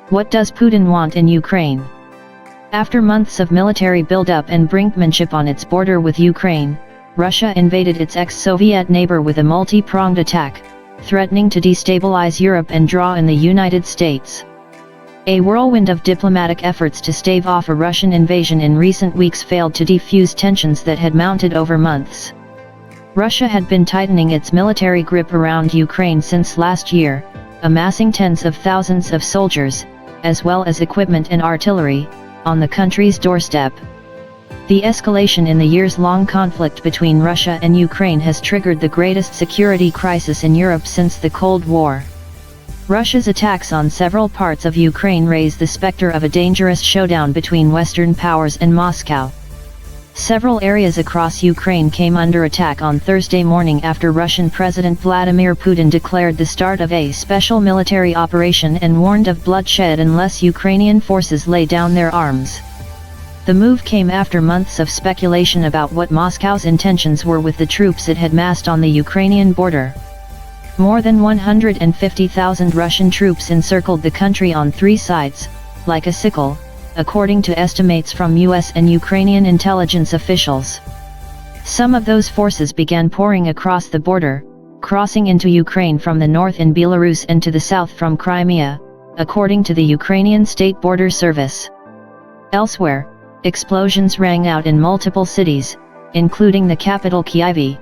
What does Putin want in Ukraine? After months of military buildup and brinkmanship on its border with Ukraine, Russia invaded its ex-Soviet neighbor with a multi-pronged attack, threatening to destabilize Europe and draw in the United States. A whirlwind of diplomatic efforts to stave off a Russian invasion in recent weeks failed to defuse tensions that had mounted over months. Russia had been tightening its military grip around Ukraine since last year, amassing tens of thousands of soldiers, as well as equipment and artillery, on the country's doorstep. The escalation in the years-long conflict between Russia and Ukraine has triggered the greatest security crisis in Europe since the Cold War. Russia's attacks on several parts of Ukraine raise the specter of a dangerous showdown between Western powers and Moscow. Several areas across Ukraine came under attack on Thursday morning after Russian President Vladimir Putin declared the start of a special military operation and warned of bloodshed unless Ukrainian forces lay down their arms. The move came after months of speculation about what Moscow's intentions were with the troops it had massed on the Ukrainian border. More than 150,000 Russian troops encircled the country on three sides, like a sickle, according to estimates from US and Ukrainian intelligence officials. Some of those forces began pouring across the border, crossing into Ukraine from the north in Belarus and to the south from Crimea, according to the Ukrainian State Border Service. Elsewhere, explosions rang out in multiple cities, including the capital Kyiv.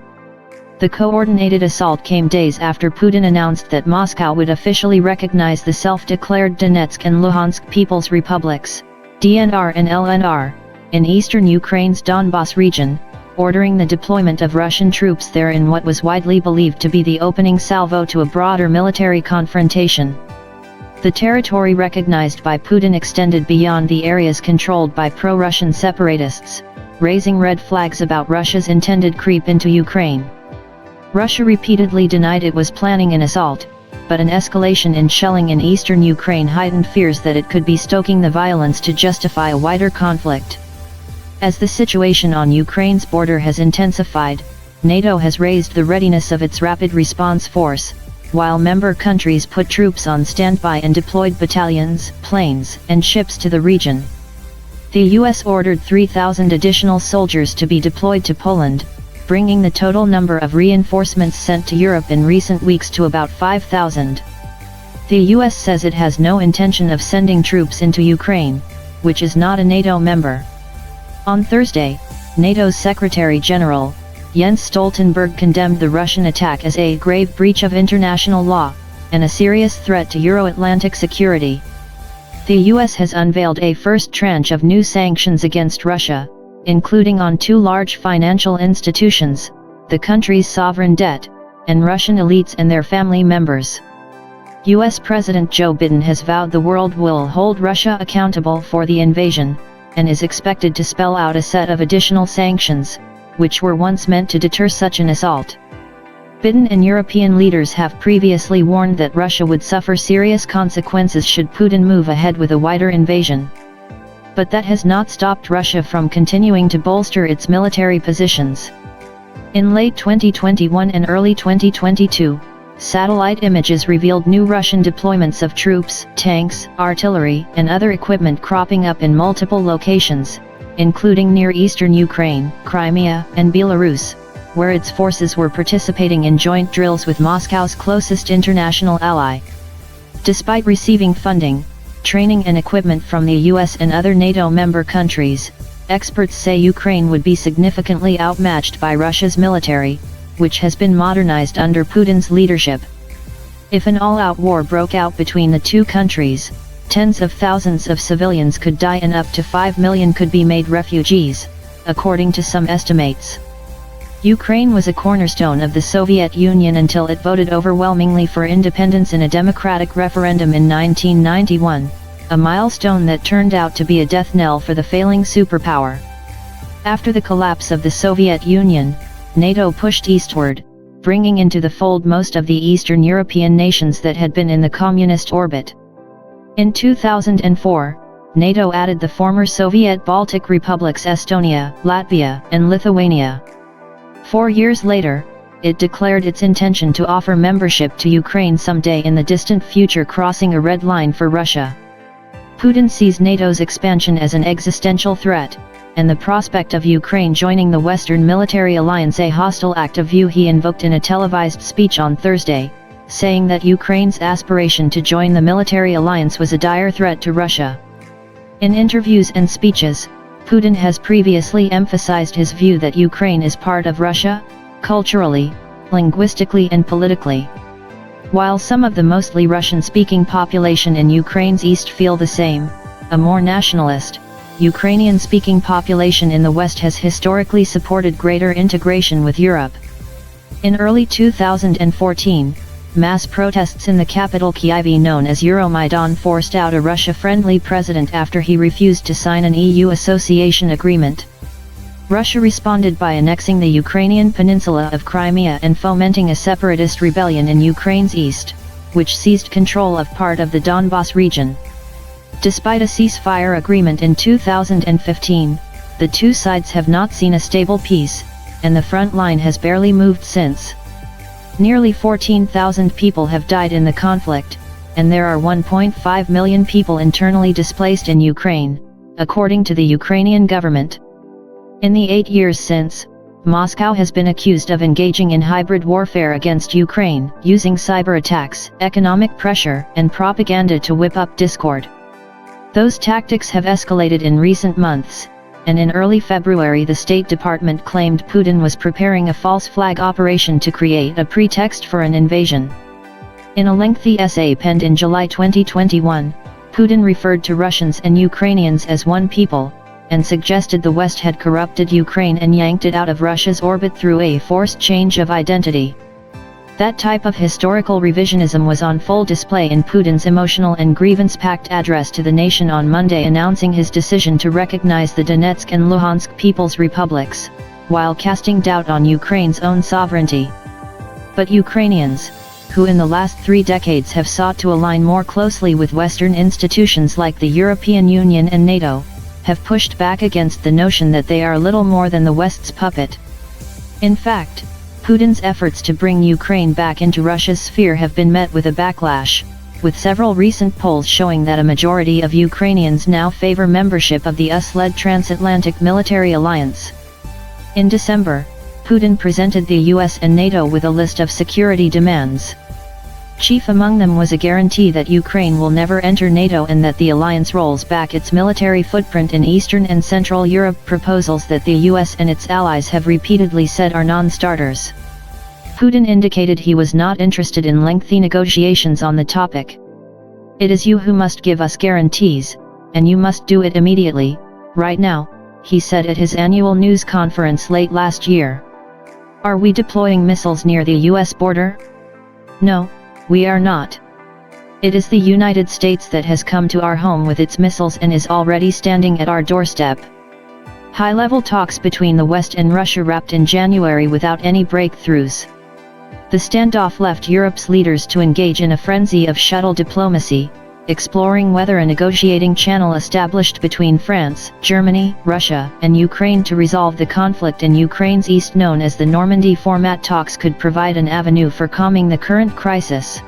The coordinated assault came days after Putin announced that Moscow would officially recognize the self-declared Donetsk and Luhansk People's Republics, DNR and LNR, in eastern Ukraine's Donbas region, ordering the deployment of Russian troops there in what was widely believed to be the opening salvo to a broader military confrontation. The territory recognized by Putin extended beyond the areas controlled by pro-Russian separatists, raising red flags about Russia's intended creep into Ukraine. Russia repeatedly denied it was planning an assault, but an escalation in shelling in eastern Ukraine heightened fears that it could be stoking the violence to justify a wider conflict. As the situation on Ukraine's border has intensified, NATO has raised the readiness of its rapid response force, while member countries put troops on standby and deployed battalions, planes, and ships to the region. The US ordered 3,000 additional soldiers to be deployed to Poland, bringing the total number of reinforcements sent to Europe in recent weeks to about 5,000. The US says it has no intention of sending troops into Ukraine, which is not a NATO member. On Thursday, NATO's Secretary General, Jens Stoltenberg condemned the Russian attack as a grave breach of international law, and a serious threat to Euro-Atlantic security. The US has unveiled a first tranche of new sanctions against Russia, including on two large financial institutions, the country's sovereign debt, and Russian elites and their family members. US President Joe Biden has vowed the world will hold Russia accountable for the invasion, and is expected to spell out a set of additional sanctions, which were once meant to deter such an assault. Biden and European leaders have previously warned that Russia would suffer serious consequences should Putin move ahead with a wider invasion. But that has not stopped Russia from continuing to bolster its military positions. In late 2021 and early 2022, satellite images revealed new Russian deployments of troops, tanks, artillery, and other equipment cropping up in multiple locations, including near eastern Ukraine, Crimea, and Belarus, where its forces were participating in joint drills with Moscow's closest international ally. Despite receiving funding, training and equipment from the US and other NATO member countries, experts say Ukraine would be significantly outmatched by Russia's military, which has been modernized under Putin's leadership. If an all-out war broke out between the two countries, tens of thousands of civilians could die and up to 5 million could be made refugees, according to some estimates. Ukraine was a cornerstone of the Soviet Union until it voted overwhelmingly for independence in a democratic referendum in 1991, a milestone that turned out to be a death knell for the failing superpower. After the collapse of the Soviet Union, NATO pushed eastward, bringing into the fold most of the Eastern European nations that had been in the communist orbit. In 2004, NATO added the former Soviet Baltic republics Estonia, Latvia, and Lithuania. 4 years later, it declared its intention to offer membership to Ukraine someday in the distant future, crossing a red line for Russia. Putin sees NATO's expansion as an existential threat, and the prospect of Ukraine joining the Western military alliance a hostile act of view he invoked in a televised speech on Thursday, saying that Ukraine's aspiration to join the military alliance was a dire threat to Russia. In interviews and speeches, Putin has previously emphasized his view that Ukraine is part of Russia, culturally, linguistically and politically. While some of the mostly Russian-speaking population in Ukraine's east feel the same, a more nationalist, Ukrainian-speaking population in the West has historically supported greater integration with Europe. In early 2014, mass protests in the capital Kyiv known as Euromaidan forced out a Russia-friendly president after he refused to sign an EU association agreement. Russia responded by annexing the Ukrainian peninsula of Crimea and fomenting a separatist rebellion in Ukraine's east, which seized control of part of the Donbas region. Despite a ceasefire agreement in 2015, the two sides have not seen a stable peace, and the front line has barely moved since. Nearly 14,000 people have died in the conflict, and there are 1.5 million people internally displaced in Ukraine, according to the Ukrainian government. In the 8 years since, Moscow has been accused of engaging in hybrid warfare against Ukraine, using cyber attacks, economic pressure, and propaganda to whip up discord. Those tactics have escalated in recent months, and in early February the State Department claimed Putin was preparing a false flag operation to create a pretext for an invasion. In a lengthy essay penned in July 2021, Putin referred to Russians and Ukrainians as one people, and suggested the West had corrupted Ukraine and yanked it out of Russia's orbit through a forced change of identity. That type of historical revisionism was on full display in Putin's emotional and grievance-packed address to the nation on Monday, announcing his decision to recognize the Donetsk and Luhansk People's Republics, while casting doubt on Ukraine's own sovereignty. But Ukrainians, who in the last 3 decades have sought to align more closely with Western institutions like the European Union and NATO, have pushed back against the notion that they are little more than the West's puppet. In fact, Putin's efforts to bring Ukraine back into Russia's sphere have been met with a backlash, with several recent polls showing that a majority of Ukrainians now favor membership of the US-led transatlantic military alliance. In December, Putin presented the US and NATO with a list of security demands. Chief among them was a guarantee that Ukraine will never enter NATO and that the alliance rolls back its military footprint in Eastern and Central Europe, proposals that the US and its allies have repeatedly said are non-starters. Putin indicated he was not interested in lengthy negotiations on the topic. "It is you who must give us guarantees, and you must do it immediately, right now," he said at his annual news conference late last year. "Are we deploying missiles near the US border? No. We are not. It is the United States that has come to our home with its missiles and is already standing at our doorstep." High-level talks between the West and Russia wrapped in January without any breakthroughs. The standoff left Europe's leaders to engage in a frenzy of shuttle diplomacy, exploring whether a negotiating channel established between France, Germany, Russia, and Ukraine to resolve the conflict in Ukraine's east known as the Normandy format talks could provide an avenue for calming the current crisis.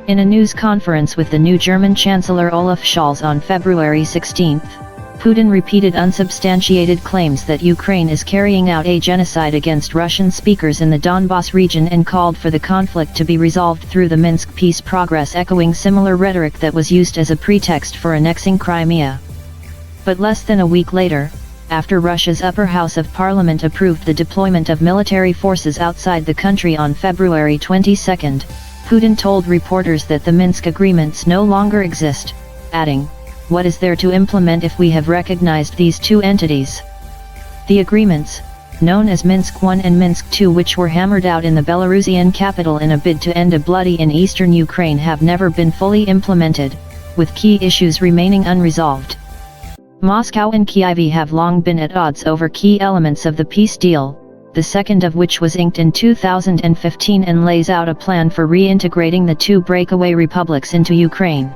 In a news conference with the new German Chancellor Olaf Scholz on February 16, Putin repeated unsubstantiated claims that Ukraine is carrying out a genocide against Russian speakers in the Donbas region and called for the conflict to be resolved through the Minsk peace process, echoing similar rhetoric that was used as a pretext for annexing Crimea. But less than a week later, after Russia's upper house of parliament approved the deployment of military forces outside the country on February 22, Putin told reporters that the Minsk agreements no longer exist, adding, "What is there to implement if we have recognized these two entities?" The agreements, known as Minsk I and Minsk II, which were hammered out in the Belarusian capital in a bid to end a bloody in eastern Ukraine, have never been fully implemented, with key issues remaining unresolved. Moscow and Kyiv have long been at odds over key elements of the peace deal, the second of which was inked in 2015 and lays out a plan for reintegrating the two breakaway republics into Ukraine.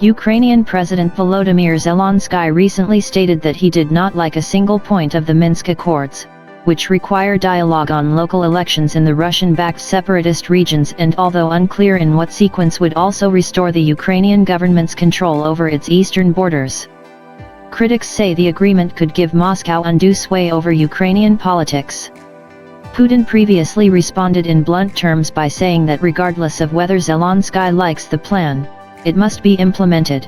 Ukrainian President Volodymyr Zelensky recently stated that he did not like a single point of the Minsk Accords, which require dialogue on local elections in the Russian-backed separatist regions, and although unclear in what sequence, would also restore the Ukrainian government's control over its eastern borders. Critics say the agreement could give Moscow undue sway over Ukrainian politics. Putin previously responded in blunt terms by saying that regardless of whether Zelensky likes the plan, it must be implemented.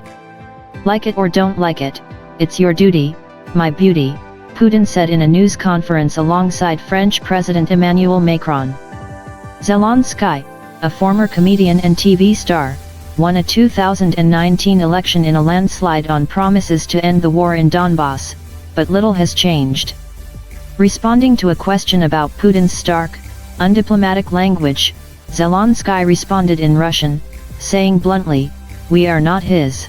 "Like it or don't like it, it's your duty, my beauty," Putin said in a news conference alongside French President Emmanuel Macron. Zelensky, a former comedian and TV star, won a 2019 election in a landslide on promises to end the war in Donbass, but little has changed. Responding to a question about Putin's stark, undiplomatic language, Zelensky responded in Russian, saying bluntly, "We are not his."